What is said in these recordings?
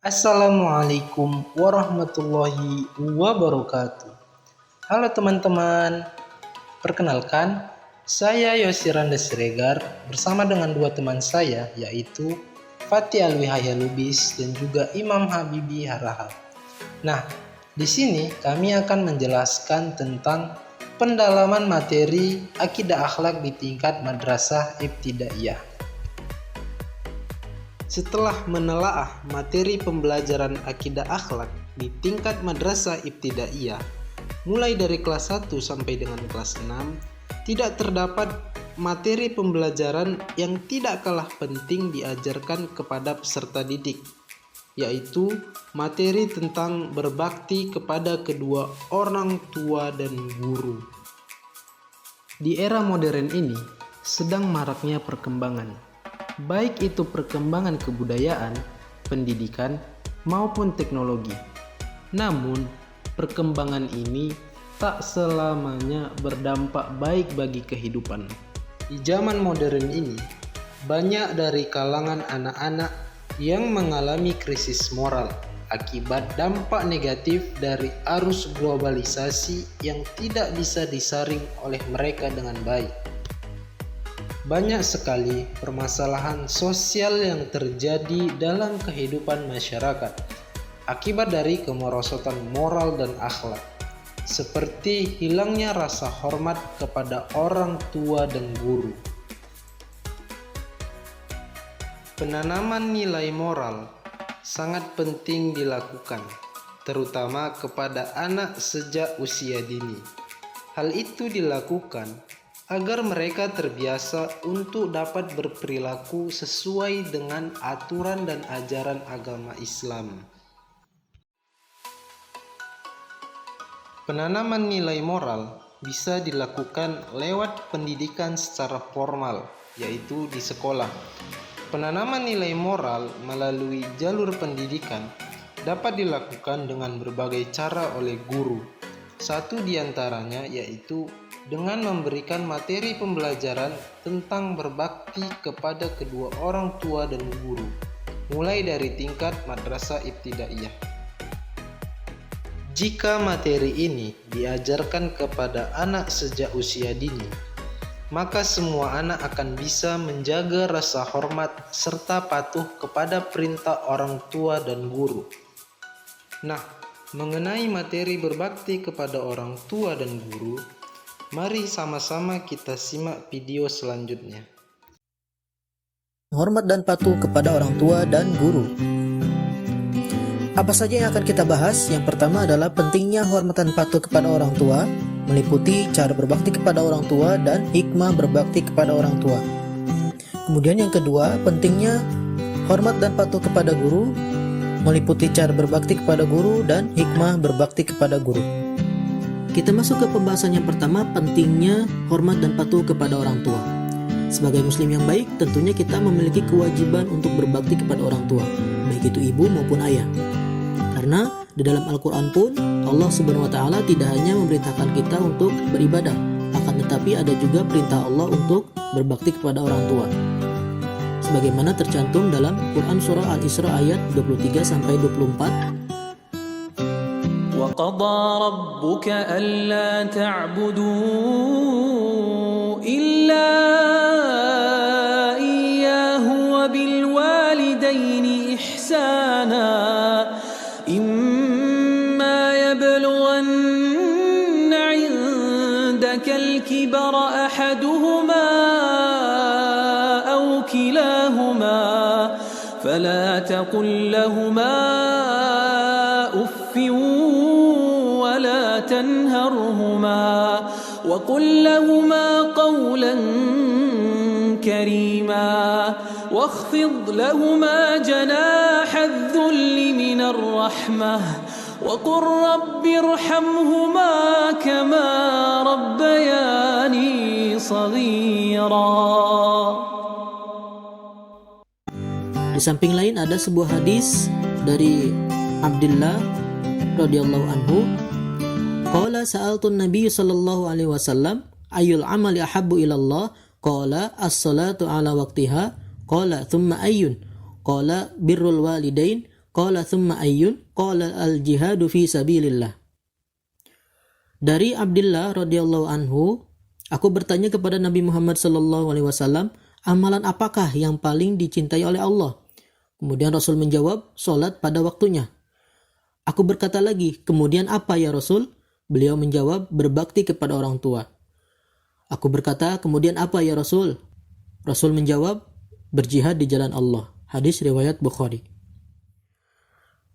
Assalamualaikum warahmatullahi wabarakatuh. Halo teman-teman, perkenalkan saya Yosiranda Siregar bersama dengan dua teman saya yaitu Fatih Alwihaya Lubis dan juga Imam Habibi Harahap. Nah, di sini kami akan menjelaskan tentang pendalaman materi akidah akhlak di tingkat madrasah ibtidaiyah. Setelah menelaah materi pembelajaran akidah akhlak di tingkat madrasah ibtidaiyah, mulai dari kelas 1 sampai dengan kelas 6, tidak terdapat materi pembelajaran yang tidak kalah penting diajarkan kepada peserta didik, yaitu materi tentang berbakti kepada kedua orang tua dan guru. Di era modern ini, sedang maraknya perkembangan. Baik itu perkembangan kebudayaan, pendidikan, maupun teknologi. Namun, perkembangan ini tak selamanya berdampak baik bagi kehidupan. Di zaman modern ini, banyak dari kalangan anak-anak yang mengalami krisis moral akibat dampak negatif dari arus globalisasi yang tidak bisa disaring oleh mereka dengan baik. Banyak sekali permasalahan sosial yang terjadi dalam kehidupan masyarakat akibat dari kemerosotan moral dan akhlak, seperti hilangnya rasa hormat kepada orang tua dan guru. Penanaman nilai moral sangat penting dilakukan, terutama kepada anak sejak usia dini. Hal itu dilakukan agar mereka terbiasa untuk dapat berperilaku sesuai dengan aturan dan ajaran agama Islam. Penanaman nilai moral bisa dilakukan lewat pendidikan secara formal, yaitu di sekolah. Penanaman nilai moral melalui jalur pendidikan dapat dilakukan dengan berbagai cara oleh guru. Satu di antaranya yaitu dengan memberikan materi pembelajaran tentang berbakti kepada kedua orang tua dan guru, mulai dari tingkat madrasah ibtidaiyah. Jika materi ini diajarkan kepada anak sejak usia dini, maka semua anak akan bisa menjaga rasa hormat serta patuh kepada perintah orang tua dan guru. Nah, mengenai materi berbakti kepada orang tua dan guru, mari sama-sama kita simak video selanjutnya. Hormat dan patuh kepada orang tua dan guru. Apa saja yang akan kita bahas? Yang pertama adalah pentingnya hormat dan patuh kepada orang tua, meliputi cara berbakti kepada orang tua dan hikmah berbakti kepada orang tua. Kemudian yang kedua, pentingnya hormat dan patuh kepada guru, meliputi cara berbakti kepada guru dan hikmah berbakti kepada guru. Kita masuk ke pembahasan yang pertama, pentingnya hormat dan patuh kepada orang tua. Sebagai muslim yang baik, tentunya kita memiliki kewajiban untuk berbakti kepada orang tua, baik itu ibu maupun ayah. Karena di dalam Al-Quran pun Allah Subhanahu wa Ta'ala tidak hanya memerintahkan kita untuk beribadah, akan tetapi ada juga perintah Allah untuk berbakti kepada orang tua, sebagaimana tercantum dalam Quran surah Al-Isra ayat 23-24. وَقَضَى رَبُّكَ أَلَّا تَعْبُدُوا إِلَّا إِيَّاهُ وَبِالْوَالِدَيْنِ إِحْسَانًا إِمَّا يَبْلُغَنَّ عِندَكَ الْكِبَرَ أَحَدُهُمَا أَوْ كِلَاهُمَا فَلَا تَقُل لَّهُمَا أُفٍّ ولا تنهرهما وقل لهما قولا كريما واخفض لهما جناح الذل من الرحمة وقل رب ارحمهما كما ربياني صغيرا. Di samping lain ada sebuah hadis dari Abdullah radhiyallahu anhu, qala sa'altu Nabi sallallahu alaihi wasallam ayyul amali ahabbu ila Allah, qala as-salatu ala waqtiha, qala thumma ayyun, qala birrul walidain, Qala thumma ayyun? Qala al-jihadu fi sabilillah. Dari Abdullah radhiyallahu anhu, aku bertanya kepada Nabi Muhammad sallallahu alaihi wasallam, amalan apakah yang paling dicintai oleh Allah? Kemudian Rasul menjawab, salat pada waktunya. Aku berkata lagi, kemudian apa ya Rasul? Beliau menjawab, berbakti kepada orang tua. Aku berkata, kemudian apa ya Rasul? Rasul menjawab, berjihad di jalan Allah. Hadis riwayat Bukhari.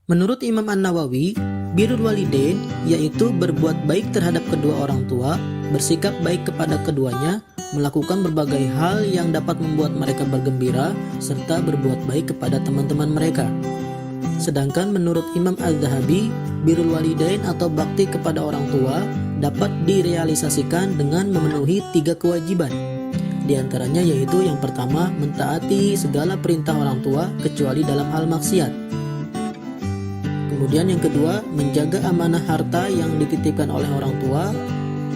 Menurut Imam An-Nawawi, birrul walidain yaitu berbuat baik terhadap kedua orang tua, bersikap baik kepada keduanya, melakukan berbagai hal yang dapat membuat mereka bergembira, serta berbuat baik kepada teman-teman mereka. Sedangkan menurut Imam Az-Zahabi, birrul walidain atau bakti kepada orang tua dapat direalisasikan dengan memenuhi 3 kewajiban. Di antaranya yaitu yang pertama, mentaati segala perintah orang tua kecuali dalam hal maksiat. Kemudian yang kedua, menjaga amanah harta yang dititipkan oleh orang tua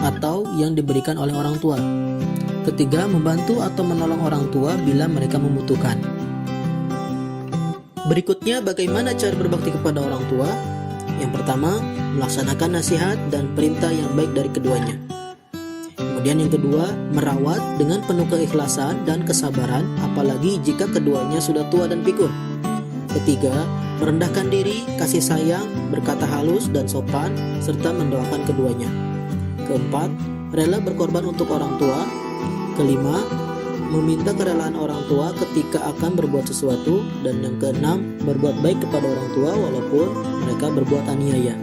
atau yang diberikan oleh orang tua. Ketiga, membantu atau menolong orang tua bila mereka membutuhkan. Berikutnya, bagaimana cara berbakti kepada orang tua? Yang pertama, melaksanakan nasihat dan perintah yang baik dari keduanya. Kemudian yang kedua, merawat dengan penuh keikhlasan dan kesabaran, apalagi jika keduanya sudah tua dan pikun. Ketiga, merendahkan diri, kasih sayang, berkata halus dan sopan, serta mendoakan keduanya. Keempat, rela berkorban untuk orang tua. Kelima, meminta kerelaan orang tua ketika akan berbuat sesuatu. Dan yang keenam, berbuat baik kepada orang tua walaupun mereka berbuat aniaya.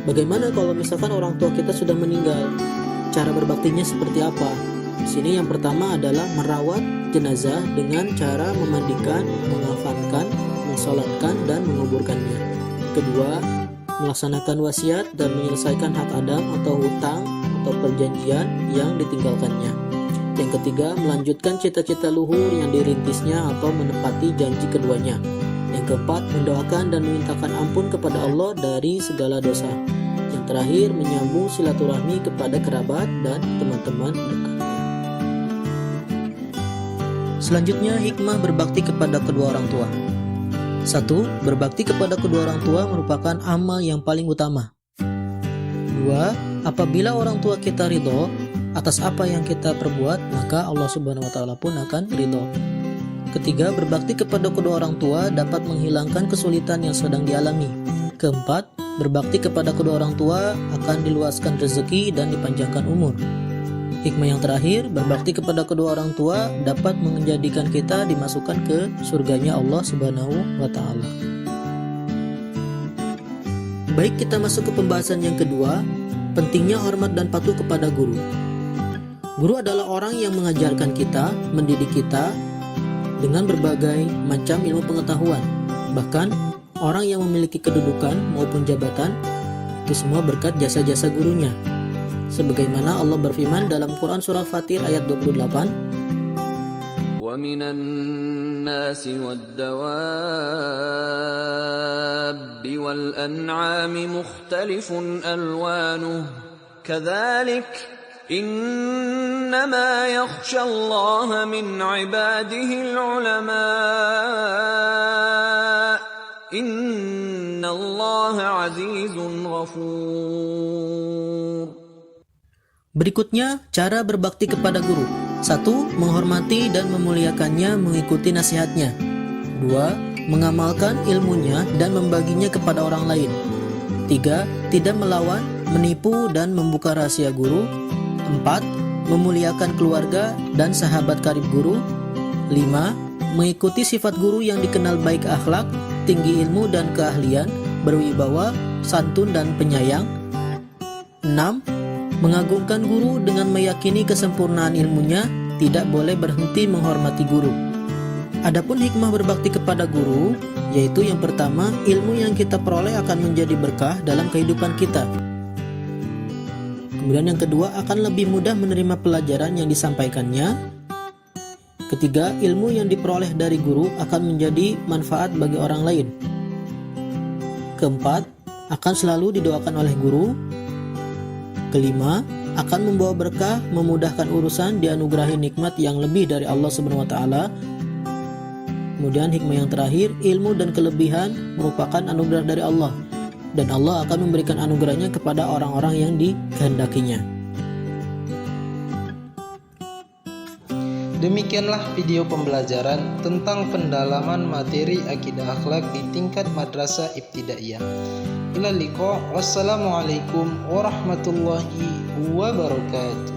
Bagaimana kalau misalkan orang tua kita sudah meninggal? Cara berbaktinya seperti apa? Di sini yang pertama adalah merawat jenazah dengan cara memandikan, mengafankan, mensolatkan, dan menguburkannya. Kedua, melaksanakan wasiat dan menyelesaikan hak adam atau hutang atau perjanjian yang ditinggalkannya. Yang ketiga, melanjutkan cita-cita luhur yang dirintisnya atau menepati janji keduanya. Yang keempat, mendoakan dan memintakan ampun kepada Allah dari segala dosa. Yang terakhir, menyambung silaturahmi kepada kerabat dan teman-teman dekatnya. Selanjutnya, hikmah berbakti kepada kedua orang tua. 1. Berbakti kepada kedua orang tua merupakan amal yang paling utama. 2. Apabila orang tua kita ridho atas apa yang kita perbuat, maka Allah Subhanahu wa Ta'ala pun akan ridho. Ketiga, berbakti kepada kedua orang tua dapat menghilangkan kesulitan yang sedang dialami. Keempat, berbakti kepada kedua orang tua akan diluaskan rezeki dan dipanjangkan umur. Hikmah yang terakhir, berbakti kepada kedua orang tua dapat menjadikan kita dimasukkan ke surganya Allah Subhanahu wa Ta'ala. Baik, kita masuk ke pembahasan yang kedua, pentingnya hormat dan patuh kepada guru. Guru adalah orang yang mengajarkan kita, mendidik kita dengan berbagai macam ilmu pengetahuan. Bahkan orang yang memiliki kedudukan maupun jabatan, itu semua berkat jasa-jasa gurunya. Sebagaimana Allah berfirman dalam Quran surah Fatir ayat 28, وَمِنَ النَّاسِ وَالدَّوَابِّ وَالْأَنْعَامِ مُخْتَلِفٌ أَلْوَانُهُ كَذَلِكَ إِنَّمَا يَخْشَى اللَّهَ مِنْ عِبَادِهِ الْعُلَمَاءُ إِنَّ اللَّهَ عَزِيزٌ غَفُورٌ. Berikutnya, cara berbakti kepada guru. 1. Menghormati dan memuliakannya, mengikuti nasihatnya. 2. Mengamalkan ilmunya dan membaginya kepada orang lain. 3. Tidak melawan, menipu dan membuka rahasia guru. 4. Memuliakan keluarga dan sahabat karib guru. 5. Mengikuti sifat guru yang dikenal baik akhlak, tinggi ilmu dan keahlian, berwibawa, santun dan penyayang. 6. Mengagungkan guru dengan meyakini kesempurnaan ilmunya, tidak boleh berhenti menghormati guru. Adapun hikmah berbakti kepada guru, yaitu yang pertama, ilmu yang kita peroleh akan menjadi berkah dalam kehidupan kita. Kemudian yang kedua, akan lebih mudah menerima pelajaran yang disampaikannya. Ketiga, ilmu yang diperoleh dari guru akan menjadi manfaat bagi orang lain. Keempat, akan selalu didoakan oleh guru. Kelima, akan membawa berkah, memudahkan urusan, dianugerahi nikmat yang lebih dari Allah Subhanahu wa Ta'ala. Kemudian hikmah yang terakhir, ilmu dan kelebihan merupakan anugerah dari Allah, dan Allah akan memberikan anugerahnya kepada orang-orang yang dikehendakinya. Demikianlah video pembelajaran tentang pendalaman materi akidah akhlak di tingkat madrasah ibtidaiyah. Ila liqa, wassalamualaikum warahmatullahi wabarakatuh.